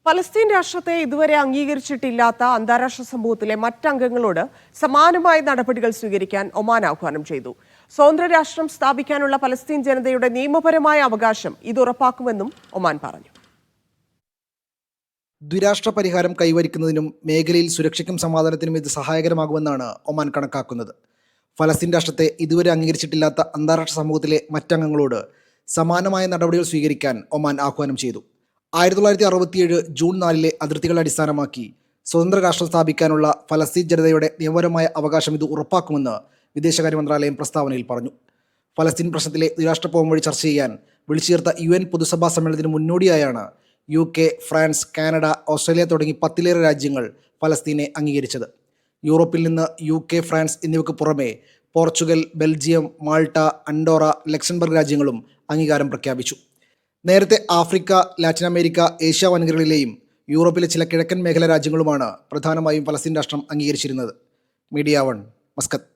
Palestine രാഷ്ട്രത്തെ ഇതുവരെ അംഗീകരിച്ചിട്ടില്ലാത്ത അന്താരാഷ്ട്ര സമൂഹത്തിലെ മറ്റംഗങ്ങളോട് സമാനമായ നടപടികൾ സ്വീകരിക്കാൻ ഒമാൻ ആഹ്വാനം ചെയ്തു. സ്വതന്ത്ര രാഷ്ട്രം സ്ഥാപിക്കാനുള്ള പലസ്തീൻ ജനതയുടെ നിയമപരമായ അവകാശം ഇത് ഉറപ്പാക്കുമെന്നും ഒമാൻ പറഞ്ഞു. ദ്വിരാഷ്ട്ര പരിഹാരം കൈവരിക്കുന്നതിനും മേഖലയിൽ സുരക്ഷയ്ക്കും സമാധാനത്തിനും ഇത് സഹായകരമാകുമെന്നാണ് ഒമാൻ കണക്കാക്കുന്നത്. ഫലസ്തീൻ രാഷ്ട്രത്തെ ഇതുവരെ അംഗീകരിച്ചിട്ടില്ലാത്ത അന്താരാഷ്ട്ര സമൂഹത്തിലെ മറ്റംഗങ്ങളോട് സമാനമായ നടപടികൾ സ്വീകരിക്കാൻ ഒമാൻ ആഹ്വാനം ചെയ്തു. 1967 ജൂൺ 4 അതിർത്തികളെ അടിസ്ഥാനമാക്കി സ്വതന്ത്ര രാഷ്ട്രം സ്ഥാപിക്കാനുള്ള ഫലസ്തീൻ ജനതയുടെ നിയമപരമായ അവകാശം ഇത് ഉറപ്പാക്കുമെന്ന് വിദേശകാര്യ മന്ത്രാലയം പ്രസ്താവനയിൽ പറഞ്ഞു. ഫലസ്തീൻ പ്രശ്നത്തിലെ ദ്വിരാഷ്ട്ര പോം വഴി ചർച്ച ചെയ്യാൻ വിളിച്ചു ചേർത്ത UN പൊതുസഭാ സമ്മേളനത്തിന് മുന്നോടിയായാണ് UK, ഫ്രാൻസ്, കാനഡ, ഓസ്ട്രേലിയ തുടങ്ങി 10ലേറെ രാജ്യങ്ങൾ ഫലസ്തീനെ അംഗീകരിച്ചത്. യൂറോപ്പിൽ നിന്ന് UK, ഫ്രാൻസ് എന്നിവയ്ക്ക് പുറമെ Portugal, Belgium, Malta, Andorra, Luxembourg രാജ്യങ്ങളും അംഗീകാരം പ്രഖ്യാപിച്ചു. നേരത്തെ ആഫ്രിക്ക, ലാറ്റിൻ അമേരിക്ക, ഏഷ്യ വൻകരകളിലെയും യൂറോപ്പിലെ ചില കിഴക്കൻ മേഖലാ രാജ്യങ്ങളുമാണ് പ്രധാനമായും ഫലസ്തീൻ രാഷ്ട്രം അംഗീകരിച്ചിരുന്നത്. Media 1, Muscat.